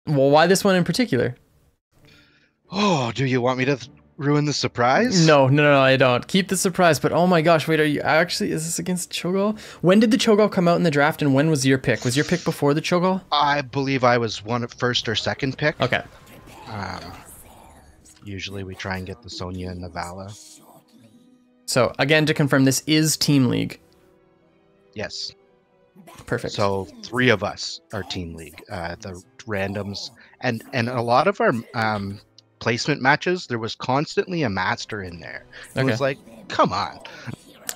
Well, why this one in particular? Oh, do you want me to ruin the surprise? No, I don't. Keep the surprise, but oh my gosh, wait, are you actually, is this against Cho'Gall? When did the Cho'Gall come out in the draft and when was your pick? Was your pick before the Cho'Gall? I believe I was first or second pick. Okay. Um, usually we try and get the Sonya and the Vala. So, again, to confirm, this is Team League. Yes. Perfect. So 3 of us are Team League. The randoms and a lot of our placement matches, there was constantly a master in there. It was like, come on.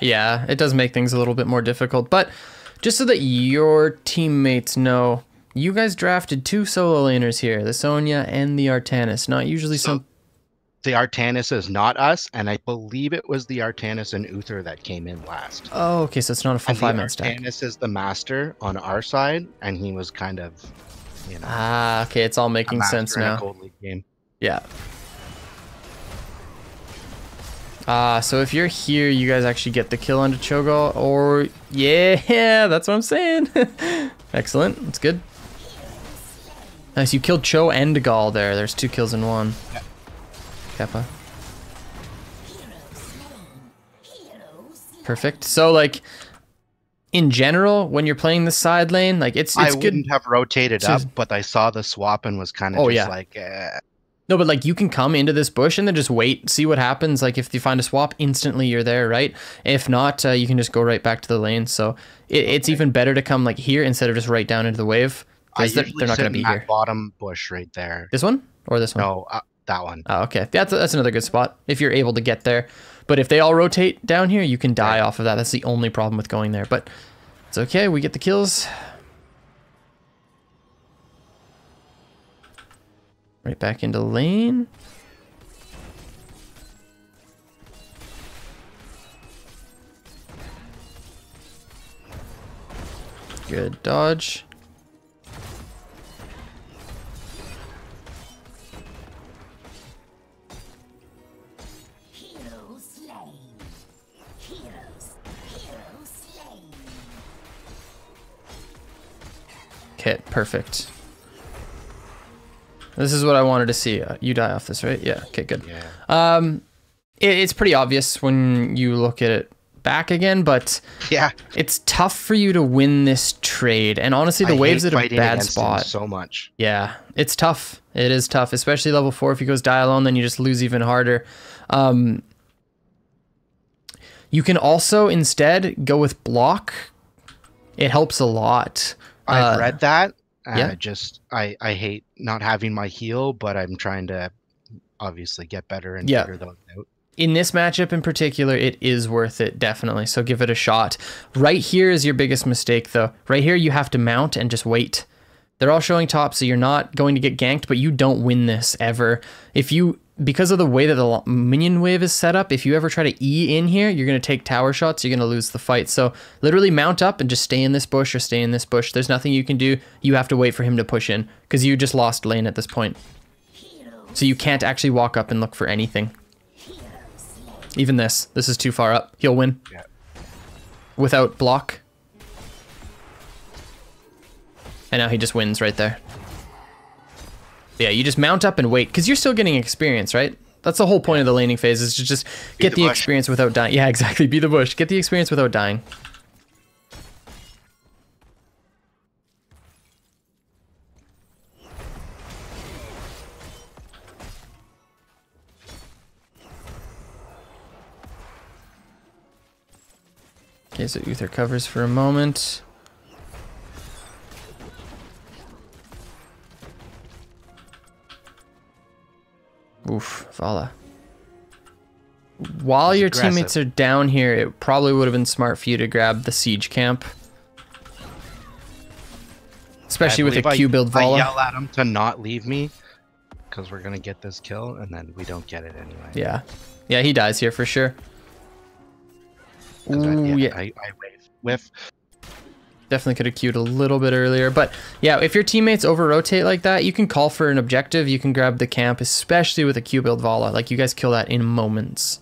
Yeah, it does make things a little bit more difficult, but just so that your teammates know, you guys drafted 2 solo laners here, the Sonya and the Artanis. Not usually So the Artanis is not us, and I believe it was the Artanis and Uther that came in last. Oh, okay, so it's not a full 5-man stack. Artanis is the master on our side, and he was kind of, you know. Ah, okay, it's all making sense now. Gold League game. Yeah. So if you're here, you guys actually get the kill onto Cho'Gall, or yeah, that's what I'm saying. Excellent, that's good. Nice, you killed Cho and Gall there. There's 2 kills in 1. Yeah. Kappa. Perfect. So like, in general, when you're playing the side lane, like it's I good. wouldn't have rotated up, but I saw the swap and was kind of like. No, but like you can come into this bush and then just wait, see what happens. Like if you find a swap, instantly you're there, right? If not, you can just go right back to the lane. So it's even better to come like here instead of just right down into the wave. Because they're not going to be here. Bottom bush right there. This one or this one? No, that one. Oh, okay. That's another good spot if you're able to get there. But if they all rotate down here, you can die off of that. That's the only problem with going there. But it's okay. We get the kills. Right back into lane. Good dodge. Okay, perfect. This is what I wanted to see. You die off this, right? Yeah. Okay, good. Yeah. It's pretty obvious when you look at it back again, but yeah, it's tough for you to win this trade. And honestly, the wave's at a bad spot. So much. Yeah, it's tough. It is tough, especially level 4. If he goes die alone, then you just lose even harder. You can also instead go with block. It helps a lot. I've read that. Yeah. I hate not having my heal, but I'm trying to obviously get better and figure those out. In this matchup in particular, it is worth it, definitely. So give it a shot. Right here is your biggest mistake, though. Right here, you have to mount and just wait. They're all showing top, so you're not going to get ganked, but you don't win this ever. Because of the way that the minion wave is set up, if you ever try to E in here, you're going to take tower shots, you're going to lose the fight. So literally mount up and just stay in this bush or stay in this bush. There's nothing you can do. You have to wait for him to push in because you just lost lane at this point. So you can't actually walk up and look for anything. Even this is too far up. He'll win. Yeah. Without block. And now he just wins right there. Yeah, you just mount up and wait, because you're still getting experience, right? That's the whole point of the laning phase, is to just get the experience without dying. Yeah, exactly. Be the bush. Get the experience without dying. Okay, so Uther covers for a moment. Oof, Vala. While your teammates are down here, it probably would have been smart for you to grab the siege camp. Especially with a Q build Vala. I yell at him to not leave me, because we're going to get this kill, and then we don't get it anyway. Yeah. Yeah, he dies here for sure. Ooh, yeah. I whiff. Definitely could have queued a little bit earlier. But yeah, if your teammates over-rotate like that, you can call for an objective. You can grab the camp, especially with a Q build Vala. Like, you guys kill that in moments.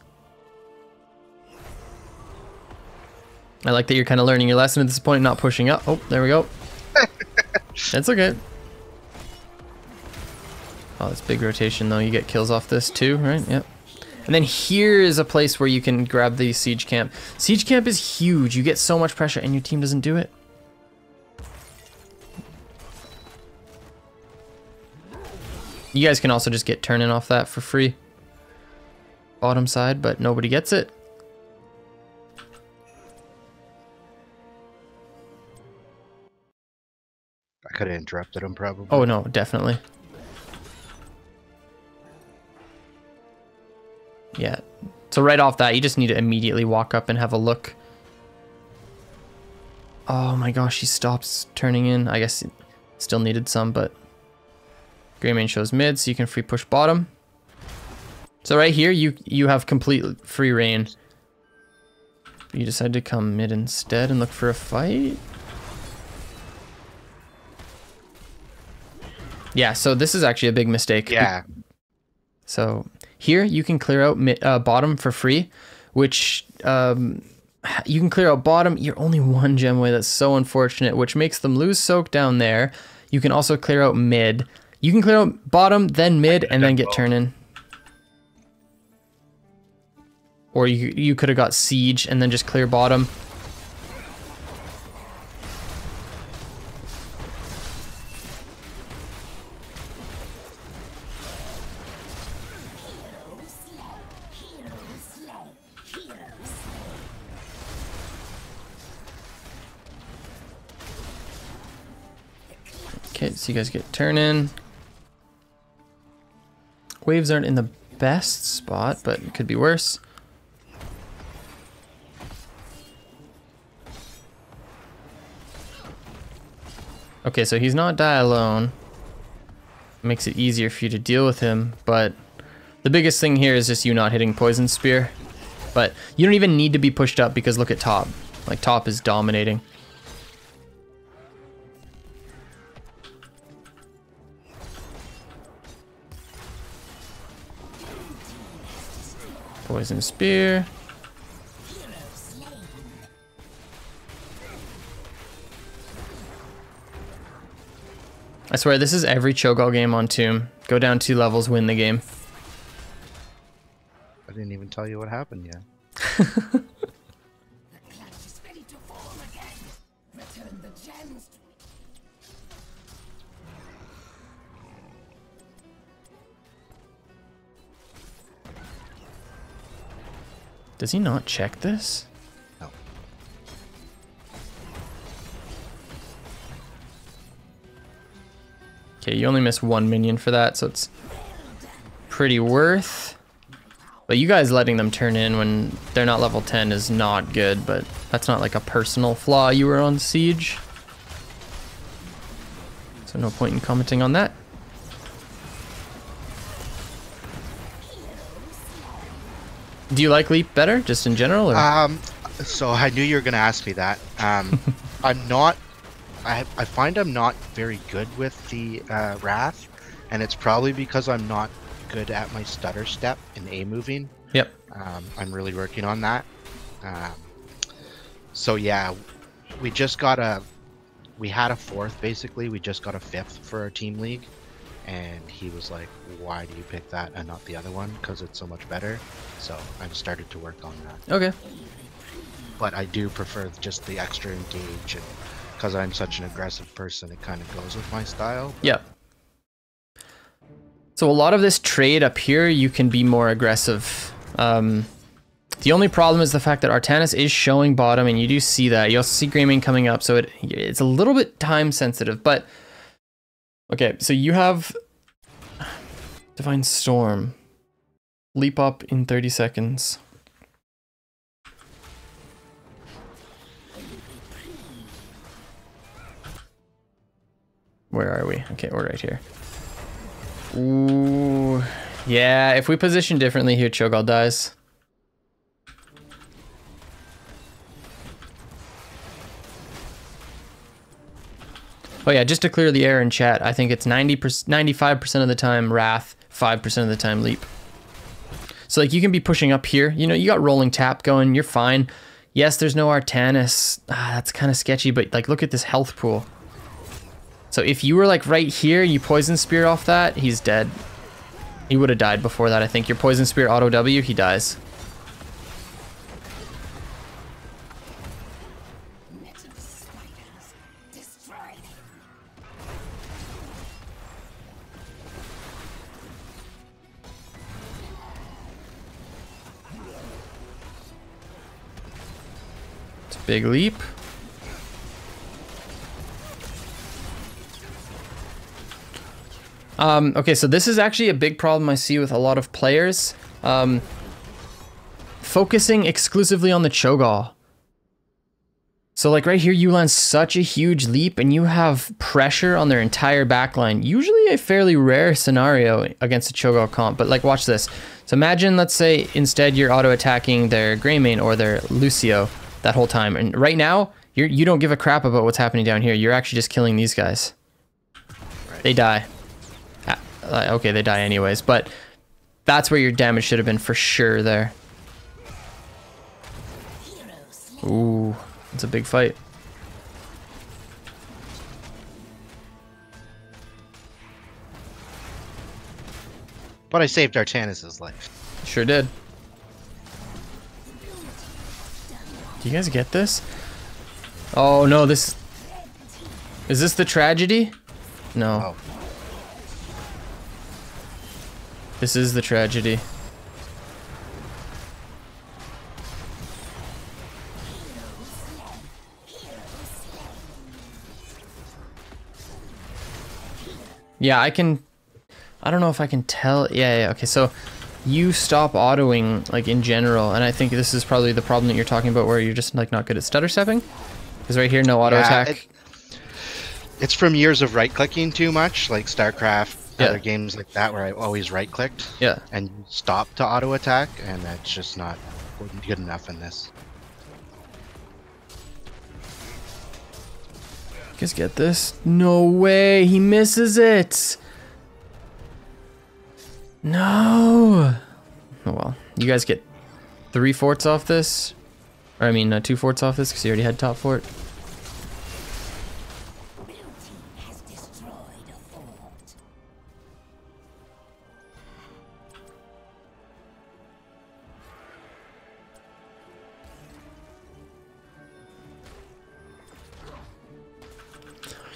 I like that you're kind of learning your lesson at this point, not pushing up. Oh, there we go. That's okay. Oh, that's big rotation though. You get kills off this too, right? Yep. And then here is a place where you can grab the siege camp. Siege camp is huge. You get so much pressure and your team doesn't do it. You guys can also just get turn-in off that for free. Bottom side, but nobody gets it. I could have interrupted him probably. Oh no, definitely. Yeah. So right off that, you just need to immediately walk up and have a look. Oh my gosh, he stops turning in. I guess still needed some, but Greymane shows mid, so you can free push bottom. So right here, you have complete free reign. You decide to come mid instead and look for a fight. Yeah, so this is actually a big mistake. Yeah. So here you can clear out bottom for free, which you can clear out bottom. You're only one gem away. That's so unfortunate, which makes them lose soak down there. You can also clear out mid. You can clear out bottom, then mid, and then get turn in. Or you could have got siege and then just clear bottom. Okay, so you guys get turn in. Waves aren't in the best spot, but it could be worse. Okay, so he's not die alone. Makes it easier for you to deal with him, but the biggest thing here is just you not hitting poison spear. But you don't even need to be pushed up because look at top. Like top is dominating. Poison spear. I swear, this is every Cho'Gall game on Tomb. Go down 2 levels, win the game. I didn't even tell you what happened yet. Does he not check this? No. Okay, you only miss 1 minion for that, so it's pretty worth. But you guys letting them turn in when they're not level 10 is not good, but that's not like a personal flaw. You were on siege. So no point in commenting on that. Do you like Leap better, just in general? Or? So I knew you were gonna ask me that. I'm not. I find I'm not very good with the Wrath, and it's probably because I'm not good at my stutter step in A moving. Yep. I'm really working on that. So yeah, we just got we had a 4th basically. We just got a 5th for our team league, and he was like, "Why do you pick that and not the other one? Because it's so much better." So I've started to work on that. Okay. But I do prefer just the extra engage, and because I'm such an aggressive person, it kind of goes with my style. Yep. So a lot of this trade up here, you can be more aggressive. The only problem is the fact that Artanis is showing bottom, and you do see that. You also see Greymane coming up, so it's a little bit time sensitive. But okay, so you have Divine Storm. Leap up in 30 seconds. Where are we? Okay, we're right here. Ooh. Yeah, if we position differently here, Cho'Gall dies. Oh yeah, just to clear the air in chat, I think it's 95% of the time Wrath, 5% of the time Leap. So like you can be pushing up here, you know, you got rolling tap going, you're fine. Yes, there's no Artanis. That's kind of sketchy, but like look at this health pool. So if you were like right here, you poison spear off that, he's dead. He would have died before that, I think. Your poison spear auto W, he dies. It's a big leap. Okay, so this is actually a big problem I see with a lot of players. Focusing exclusively on the Cho'Gall. So like right here, you land such a huge leap and you have pressure on their entire backline. Usually a fairly rare scenario against a Cho'Gall comp, but like watch this. So imagine, let's say instead you're auto-attacking their Greymane or their Lucio that whole time. And right now, you don't give a crap about what's happening down here. You're actually just killing these guys. Right. They die. Okay, they die anyways, but that's where your damage should have been for sure there. Ooh, it's a big fight. But I saved Artanis' life. Sure did. Do you guys get this? Oh no, this... Is this the tragedy? No. Oh. This is the tragedy. Yeah, I don't know if I can tell. Yeah, okay, so you stop autoing, like, in general, and I think this is probably the problem that you're talking about where you're just, like, not good at stutter stepping. Because right here, no auto attack. It's from years of right-clicking too much, like StarCraft, other games like that where I always right-clicked. Yeah. And stop to auto-attack, and that's just not good enough in this. You guys get this? No way, he misses it! No! Oh well, you guys get 3 forts off this. Or I mean, 2 forts off this because you already had top fort.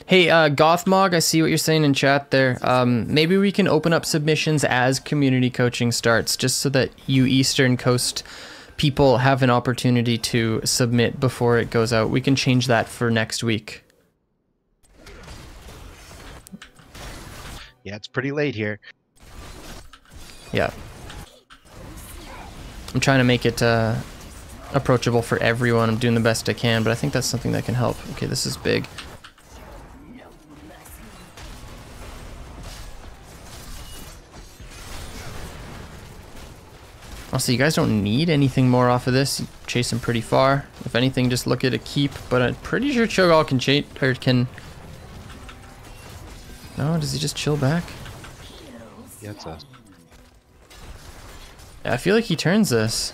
Hey, Gothmog, I see what you're saying in chat there. Maybe we can open up submissions as community coaching starts, just so that you Eastern Coast people have an opportunity to submit before it goes out. We can change that for next week. Yeah, it's pretty late here. Yeah. I'm trying to make it approachable for everyone. I'm doing the best I can, but I think that's something that can help. Okay, this is big. Also, you guys don't need anything more off of this. You chase him pretty far. If anything, just look at a keep. But I'm pretty sure Cho'Gall can chase, or can... No, does he just chill back? Yeah, it's us. Yeah, I feel like he turns this.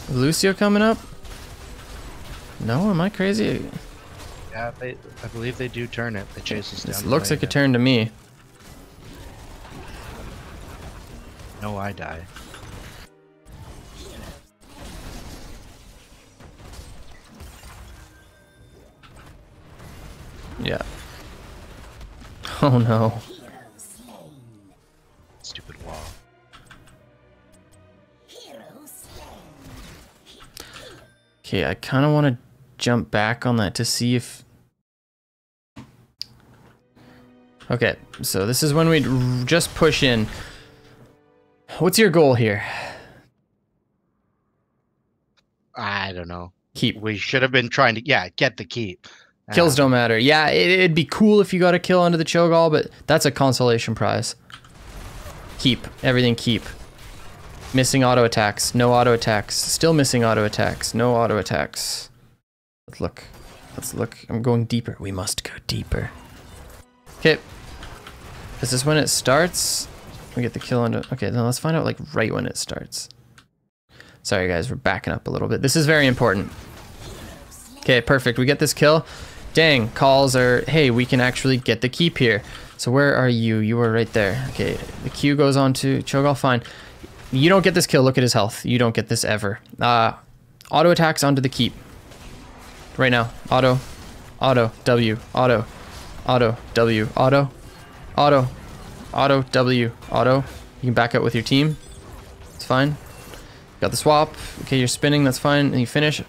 Is Lucio coming up? No, am I crazy? Yeah, I believe they do turn it. They chase us down. This looks like a turn to me. No, I die. Yeah. Oh no. Stupid wall. Okay, I kind of want to jump back on that to see if... Okay, so this is when we just push in. What's your goal here? I don't know. Keep. We should have been trying to, get the keep. Kills don't matter. Yeah, it'd be cool if you got a kill under the Cho'Gall, but that's a consolation prize. Keep. Everything keep. Missing auto attacks. No auto attacks. Still missing auto attacks. No auto attacks. Let's look. Let's look. I'm going deeper. We must go deeper. Okay. This is when it starts. We get the kill under... Okay, then let's find out, like, right when it starts. Sorry, guys, we're backing up a little bit. This is very important. Okay, perfect. We get this kill. Dang, calls are, hey, we can actually get the keep here. So where are you? You are right there. Okay, the Q goes on to Cho'Gall, fine. You don't get this kill, look at his health. You don't get this ever. Auto attacks onto the keep. Right now, auto, W, auto, W, auto, W, auto. You can back up with your team. It's fine. Got the swap. Okay, you're spinning, that's fine. And you finish.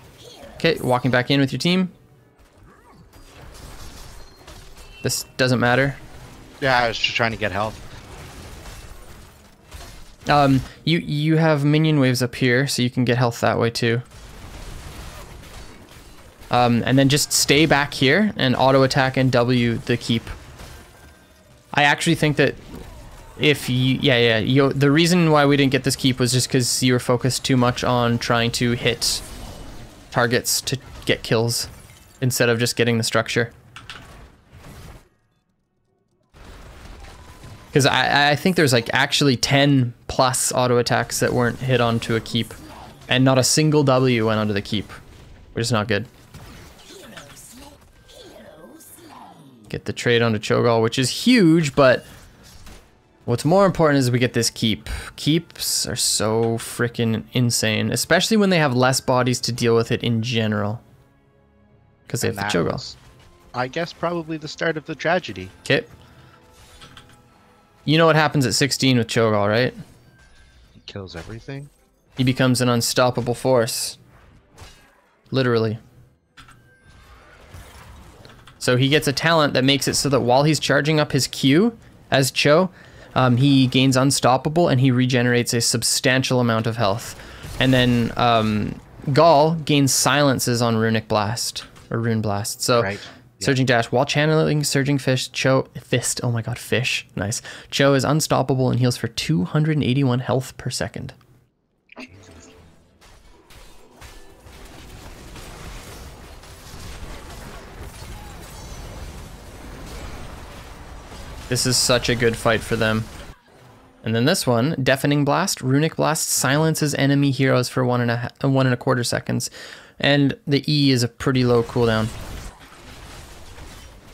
Okay, walking back in with your team. This doesn't matter. Yeah, I was just trying to get health. You have minion waves up here, so you can get health that way too. And then just stay back here and auto attack and W the keep. I actually think that if you, the reason why we didn't get this keep was just because you were focused too much on trying to hit targets to get kills instead of just getting the structure. Because I think there's like actually 10 plus auto attacks that weren't hit onto a keep, and not a single W went onto the keep, which is not good. Get the trade onto Cho'Gall, which is huge, but what's more important is we get this keep. Keeps are so freaking insane, especially when they have less bodies to deal with it in general. Because they have the Cho'Gall. I guess probably the start of the tragedy. Okay. You know what happens at 16 with Cho'Gall, right? He kills everything. He becomes an unstoppable force. Literally. So he gets a talent that makes it so that while he's charging up his Q as Cho, he gains unstoppable and he regenerates a substantial amount of health. And then Gall gains silences on Runic Blast, or Rune Blast. So right. Surging Dash, while channeling Surging Fist, oh my god, Fish, nice. Cho is unstoppable and heals for 281 health per second. This is such a good fight for them. And then this one, Deafening Blast. Runic Blast silences enemy heroes for 1.25 seconds. And the E is a pretty low cooldown.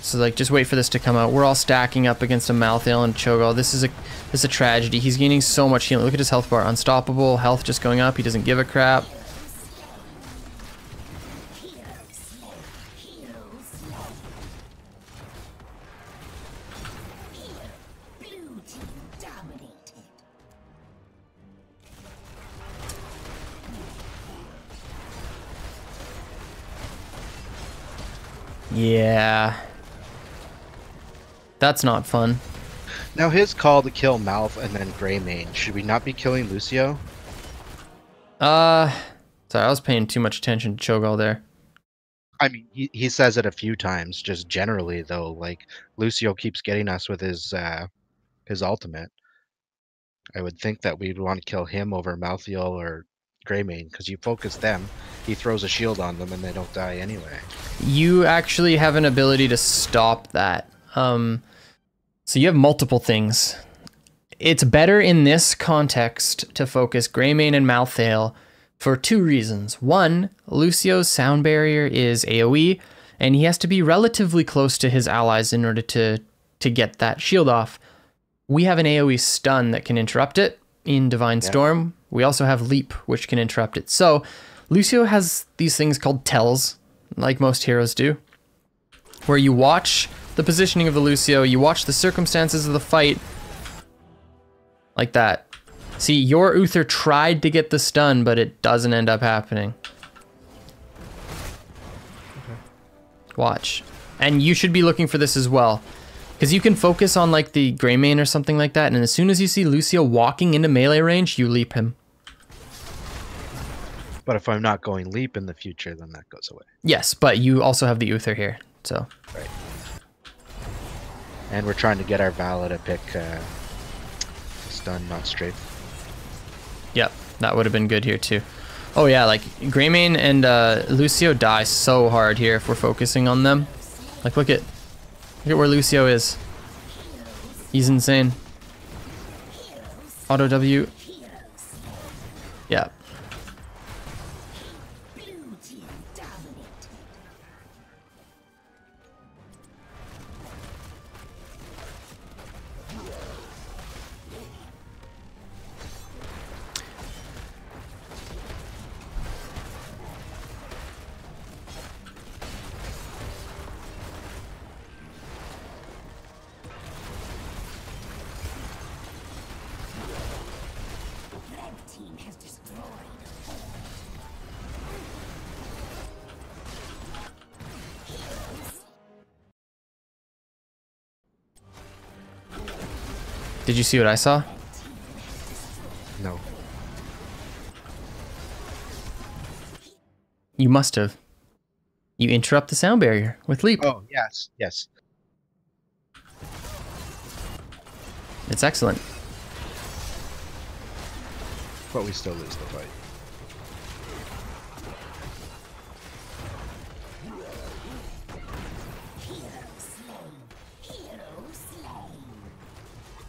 So like, just wait for this to come out. We're all stacking up against a Malthael and Cho'Gall. This is a tragedy. He's gaining so much healing. Look at his health bar. Unstoppable. Health just going up. He doesn't give a crap. Yeah. That's not fun. Now his call to kill Malth and then Greymane. Should we not be killing Lucio? Sorry, I was paying too much attention to Cho'Gall there. I mean, he says it a few times, just generally though. Like Lucio keeps getting us with his ultimate. I would think that we'd want to kill him over Malthael or Greymane, because you focus them, he throws a shield on them and they don't die anyway. You actually have an ability to stop that. So you have multiple things. It's better in this context to focus Greymane and Malthael for two reasons. One, Lucio's sound barrier is AoE, and he has to be relatively close to his allies in order to get that shield off. We have an AoE stun that can interrupt it in Divine Storm. We also have Leap, which can interrupt it. So Lucio has these things called tells, like most heroes do, where you watch the positioning of the Lucio, you watch the circumstances of the fight, like that. See, your Uther tried to get the stun, but it doesn't end up happening. Okay. Watch. And you should be looking for this as well, because you can focus on like the Greymane or something like that, and as soon as you see Lucio walking into melee range, you leap him. But if I'm not going Leap in the future, then that goes away. Yes, but you also have the Uther here, so. Right. And we're trying to get our Vala to pick stun, not strafe. Yep, that would have been good here too. Oh yeah, like Greymane and Lucio die so hard here if we're focusing on them. Like look at where Lucio is. He's insane. Auto W. Yeah. Did you see what I saw? No. You must have. You interrupt the sound barrier with leap. Oh, yes, yes. It's excellent. But we still lose the fight.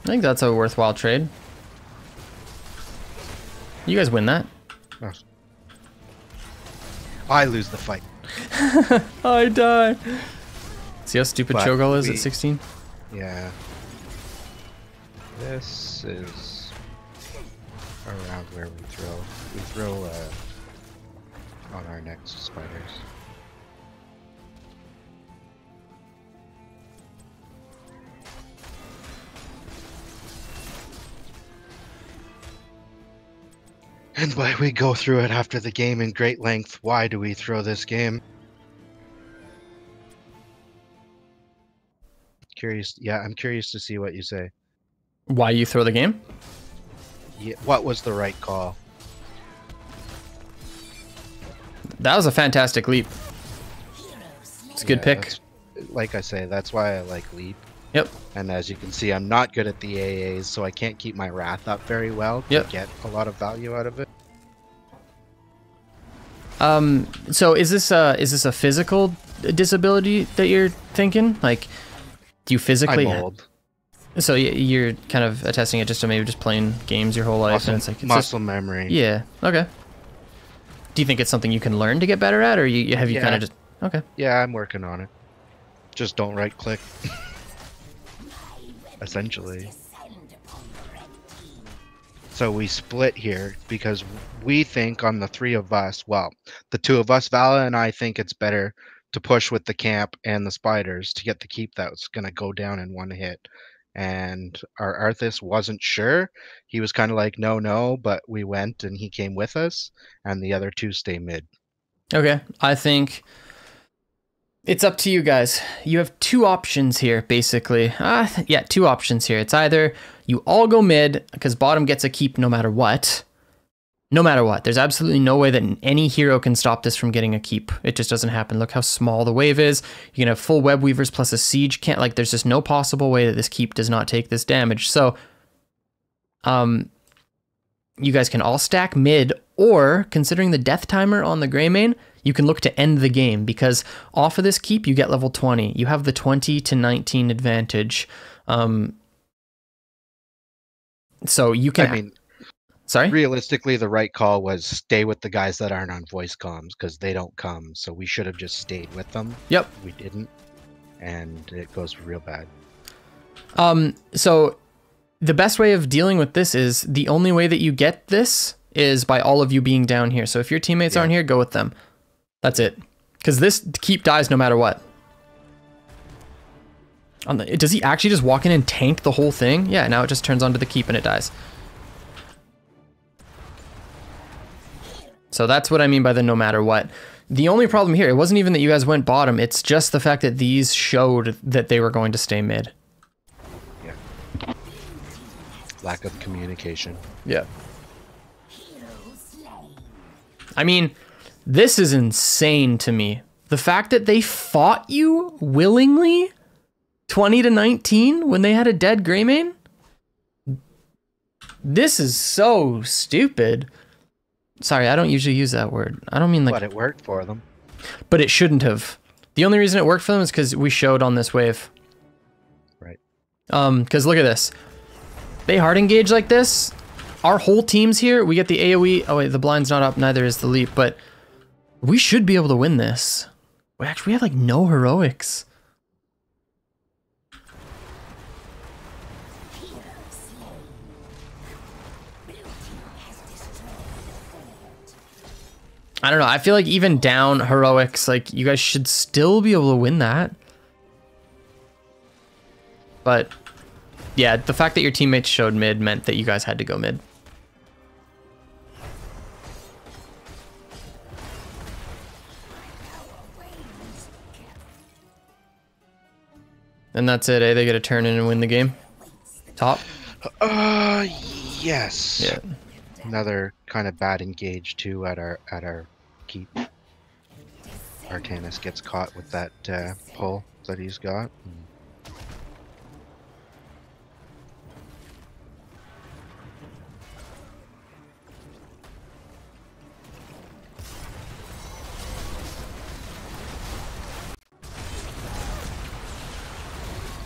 I think that's a worthwhile trade. You guys win that. Oh. I lose the fight. I die. See how stupid But Cho'Gall is at 16? Yeah. This is around where we throw. We throw on our next spiders. And why we go through it after the game in great length. Why do we throw this game? Curious. Yeah, I'm curious to see what you say. Why you throw the game? Yeah, what was the right call? That was a fantastic leap. It's a good pick. Like I say, that's why I like leap. Yep. And as you can see, I'm not good at the AAs, so I can't keep my wrath up very well to get a lot of value out of it. So is this a physical disability that you're thinking? Like, do you physically? I'm old. So you're kind of attesting it just to maybe just playing games your whole life, and it's like it's muscle memory. Yeah. Okay. Do you think it's something you can learn to get better at, or have you kind of just okay? Yeah, I'm working on it. Just don't right click. Essentially. So we split here because we think on the three of us, well, the two of us, Vala and I, think it's better to push with the camp and the spiders to get the keep that's going to go down in one hit. And our Arthas wasn't sure. He was kind of like, no, but we went and he came with us, and the other two stay mid. Okay, I think it's up to you guys. You have two options here, basically. Yeah, two options here. It's either you all go mid, because bottom gets a keep no matter what. No matter what. There's absolutely no way that any hero can stop this from getting a keep. It just doesn't happen. Look how small the wave is. You can have full web weavers plus a siege. There's just no possible way that this keep does not take this damage. So, you guys can all stack mid, or considering the death timer on the Greymane, you can look to end the game, because off of this keep, you get level 20. You have the 20 to 19 advantage. So you can... Sorry? Realistically, the right call was stay with the guys that aren't on voice comms, because they don't come, so we should have just stayed with them. Yep. We didn't, and it goes real bad. So the best way of dealing with this is, the only way that you get this is by all of you being down here. So if your teammates aren't here, go with them. That's it. Because this keep dies no matter what. Does he actually just walk in and tank the whole thing? Yeah, now it just turns onto the keep and it dies. So that's what I mean by the no matter what. The only problem here, it wasn't even that you guys went bottom, it's just the fact that these showed that they were going to stay mid. Yeah. Lack of communication. Yeah. I mean, this is insane to me. The fact that they fought you willingly 20 to 19 when they had a dead Greymane? This is so stupid. Sorry, I don't usually use that word. I don't mean like... But it worked for them. But it shouldn't have. The only reason it worked for them is because we showed on this wave. Right. Because look at this. They hard engage like this. Our whole team's here. We get the AoE. Oh wait, the blind's not up. Neither is the leap. But we should be able to win this. We have like no heroics. I don't know. I feel like even down heroics, like you guys should still be able to win that. But yeah, the fact that your teammates showed mid meant that you guys had to go mid. And that's it, eh? They get a turn in and win the game. Top. Yes. Yeah. Another kind of bad engage too at our keep. Artanis gets caught with that pull that he's got.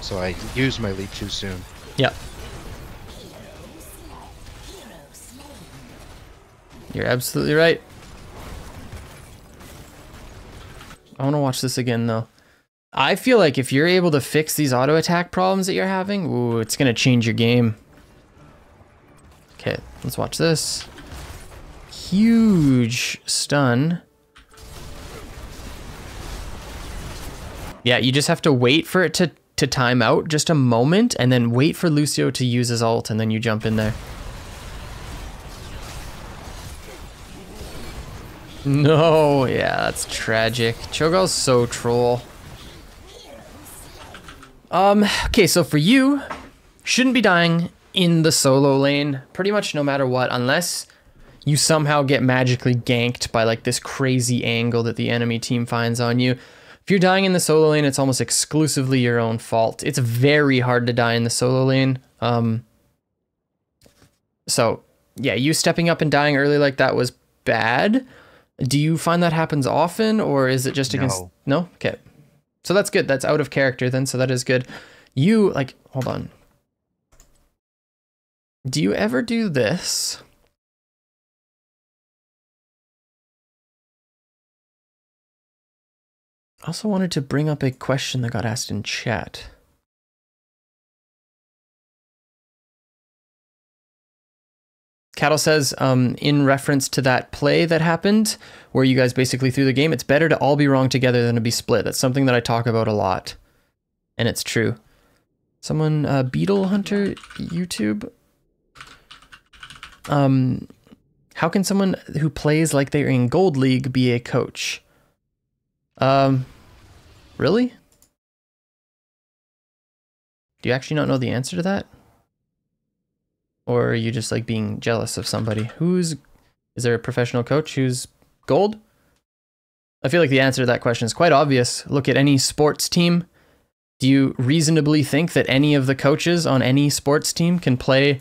So I used my lead too soon. Yep. You're absolutely right. I want to watch this again though. I feel like if you're able to fix these auto attack problems that you're having, ooh, it's gonna change your game. Okay, let's watch this. Huge stun. Yeah, you just have to wait for it to time out just a moment and then wait for Lucio to use his ult and then you jump in there. No, yeah, that's tragic. Cho'Gall's so troll. Okay, so for you, shouldn't be dying in the solo lane pretty much no matter what, unless you somehow get magically ganked by like this crazy angle that the enemy team finds on you. If you're dying in the solo lane, it's almost exclusively your own fault. It's very hard to die in the solo lane. So yeah, you stepping up and dying early like that was bad. Do you find that happens often, or is it just against? No? Okay. So that's good. That's out of character then, so that is good. You, like, hold on. Do you ever do this? I also wanted to bring up a question that got asked in chat. Cattle says, in reference to that play that happened, where you guys basically threw the game, it's better to all be wrong together than to be split. That's something that I talk about a lot. And it's true. Someone, Beetle Hunter YouTube? How can someone who plays like they're in Gold League be a coach? Really? Do you actually not know the answer to that? Or are you just like being jealous of somebody? Is there a professional coach who's gold? I feel like the answer to that question is quite obvious. Look at any sports team. Do you reasonably think that any of the coaches on any sports team can play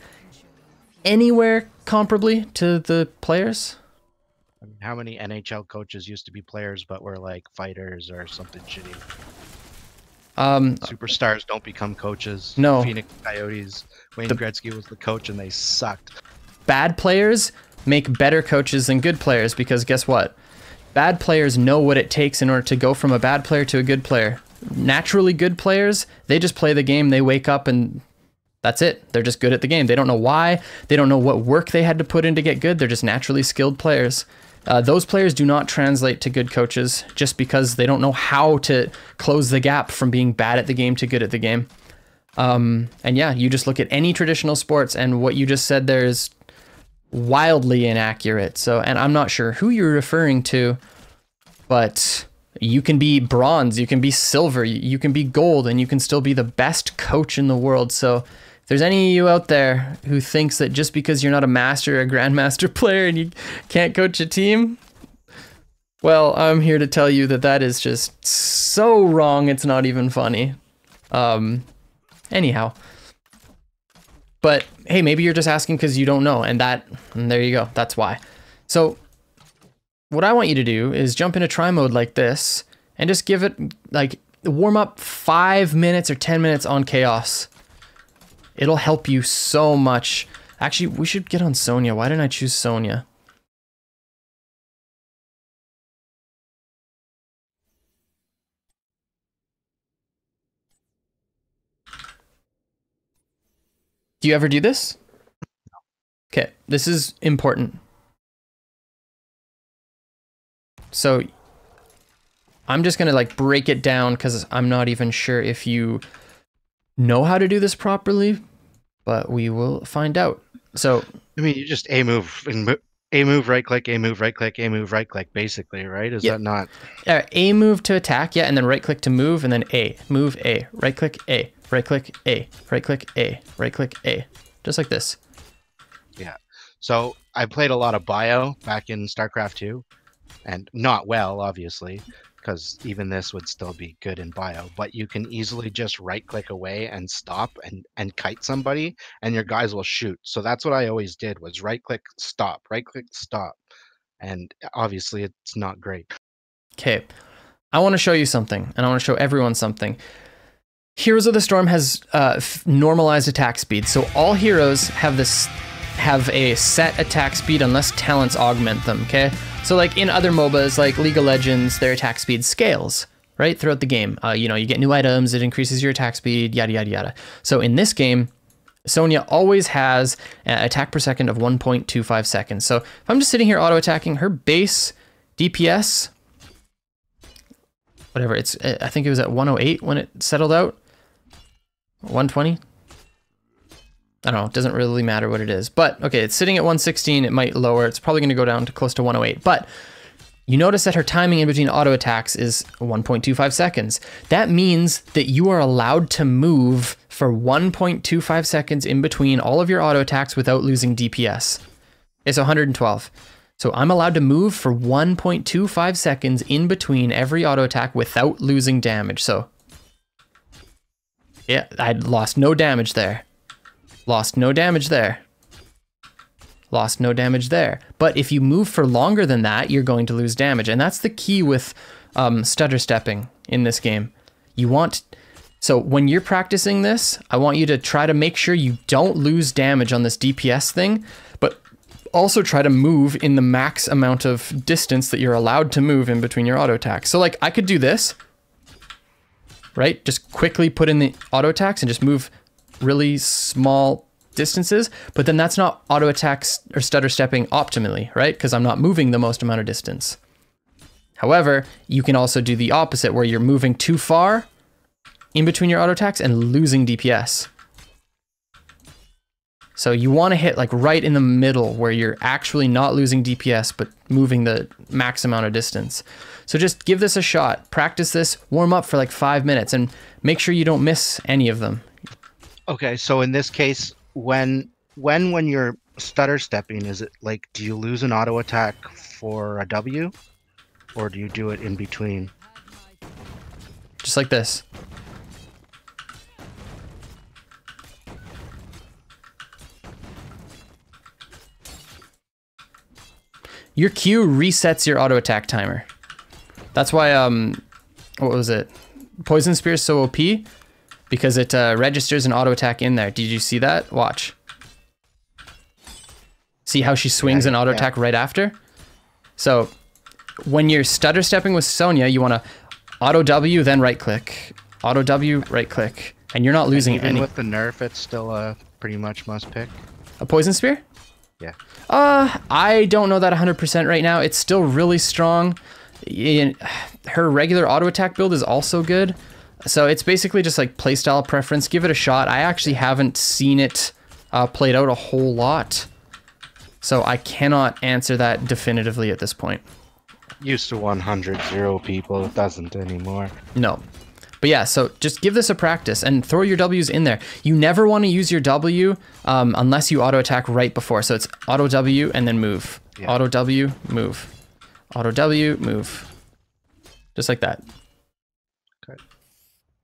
anywhere comparably to the players? I mean, how many NHL coaches used to be players but were like fighters or something shitty? Superstars don't become coaches. No. Phoenix Coyotes, Wayne Gretzky was the coach and they sucked. Bad players make better coaches than good players because guess what? Bad players know what it takes in order to go from a bad player to a good player. Naturally good players, they just play the game, they wake up and that's it. They're just good at the game. They don't know why. They don't know what work they had to put in to get good. They're just naturally skilled players. Those players do not translate to good coaches just because they don't know how to close the gap from being bad at the game to good at the game. And yeah, you just look at any traditional sports and what you just said there is wildly inaccurate. So, and I'm not sure who you're referring to, but you can be bronze, you can be silver, you can be gold, and you can still be the best coach in the world. So if there's any of you out there who thinks that just because you're not a master or a grandmaster player and you can't coach a team, well, I'm here to tell you that that is just so wrong, it's not even funny. Anyhow. But hey, maybe you're just asking because you don't know, and there you go, that's why. So what I want you to do is jump into try mode like this and just give it like warm up 5 minutes or 10 minutes on chaos. It'll help you so much. Actually, we should get on Sonya. Why didn't I choose Sonya? Do you ever do this? Okay, this is important. So I'm just gonna like break it down because I'm not even sure if you know how to do this properly, but we will find out. So I mean, you just A move and A move, right click, A move, right click, A move, right click, basically, right? Is that not? A move to attack, yeah, and then right click to move, and then A, move A, right click A, right click A, right click A, right click A. just like this. Yeah. So I played a lot of bio back in StarCraft 2, and not well, obviously, because even this would still be good in bio. But you can easily just right-click away and stop and kite somebody, and your guys will shoot. So that's what I always did, was right-click, stop, right-click, stop. And obviously it's not great. Okay, I want to show you something, and I want to show everyone something. Heroes of the Storm has normalized attack speed, so all heroes have a set attack speed unless talents augment them. Okay, so like in other MOBAs like League of Legends, their attack speed scales right throughout the game. You know, you get new items, it increases your attack speed, yada yada yada. So in this game, Sonya always has an attack per second of 1.25 seconds. So if I'm just sitting here auto attacking, her base DPS, whatever, I think it was at 108 when it settled out. 120. I don't know, it doesn't really matter what it is. But okay, it's sitting at 116, it might lower, it's probably gonna go down to close to 108. But you notice that her timing in between auto attacks is 1.25 seconds. That means that you are allowed to move for 1.25 seconds in between all of your auto attacks without losing DPS. It's 112. So I'm allowed to move for 1.25 seconds in between every auto attack without losing damage. So yeah, I lost no damage there. Lost no damage there. Lost no damage there. But if you move for longer than that, you're going to lose damage. And that's the key with stutter stepping in this game. So when you're practicing this, I want you to try to make sure you don't lose damage on this DPS thing, but also try to move in the max amount of distance that you're allowed to move in between your auto attacks. So like I could do this, right? Just quickly put in the auto attacks and just move really small distances, but then that's not auto attacks or stutter stepping optimally, right? Because I'm not moving the most amount of distance. However, you can also do the opposite where you're moving too far in between your auto attacks and losing DPS. So you want to hit like right in the middle where you're actually not losing DPS, but moving the max amount of distance. So just give this a shot, practice this, warm up for like 5 minutes and make sure you don't miss any of them. Okay, so in this case, when you're stutter stepping, is it like, do you lose an auto attack for a W, or do you do it in between? Just like this. Your Q resets your auto attack timer. That's why, what was it? Poison Spear is so OP because it registers an auto attack in there. Did you see that? Watch. See how she swings an auto attack right after? So when you're stutter stepping with Sonya, you want to auto W, then right click. Auto W, right click. And you're not losing any. Even with the nerf, it's still a pretty much must pick. A Poison Spear? Yeah. I don't know that 100% right now. It's still really strong. Her regular auto attack build is also good. So it's basically just like playstyle preference. Give it a shot. I actually haven't seen it played out a whole lot. So I cannot answer that definitively at this point. Used to 100 people. It doesn't anymore. No. But yeah, so just give this a practice and throw your W's in there. You never want to use your W unless you auto attack right before. So it's auto W and then move. Yeah. Auto W, move. Auto W, move. Just like that. Okay.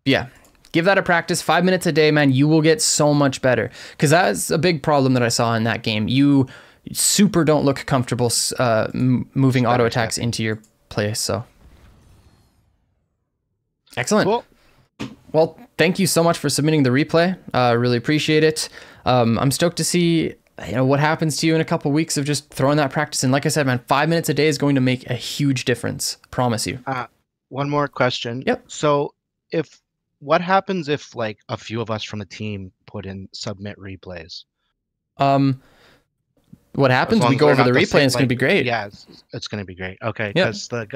Yeah. Give that a practice. 5 minutes a day, man. You will get so much better. Because that's a big problem that I saw in that game. You super don't look comfortable moving auto attacks into your place. So excellent. Cool. Well, thank you so much for submitting the replay. Really appreciate it. I'm stoked to see what happens to you in a couple weeks of just throwing that practice. And like I said, man, 5 minutes a day is going to make a huge difference. Promise you. One more question. Yep. So what happens if like a few of us from the team put in submit replays? What happens? We go over the replay and it's going to be great. Yeah, it's going to be great. Okay. Because the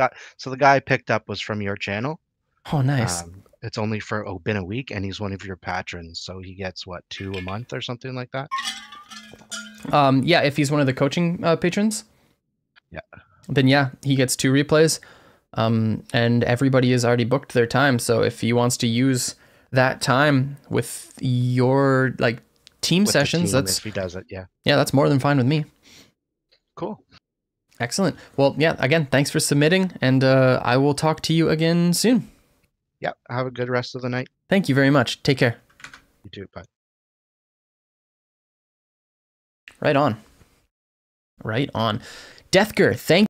guy I picked up was from your channel. Oh, nice. It's only for been a week, and he's one of your patrons, so he gets what, 2 a month or something like that. Yeah, if he's one of the coaching patrons. Yeah. Then yeah, he gets 2 replays. And everybody has already booked their time, so if he wants to use that time with your like team with the sessions, team that's if he does it. Yeah. yeah, that's more than fine with me. Cool. Excellent. Well, yeah, again, thanks for submitting, and I will talk to you again soon. Yeah. Have a good rest of the night. Thank you very much. Take care. You too. Bye. Right on. Right on. Deathger, thank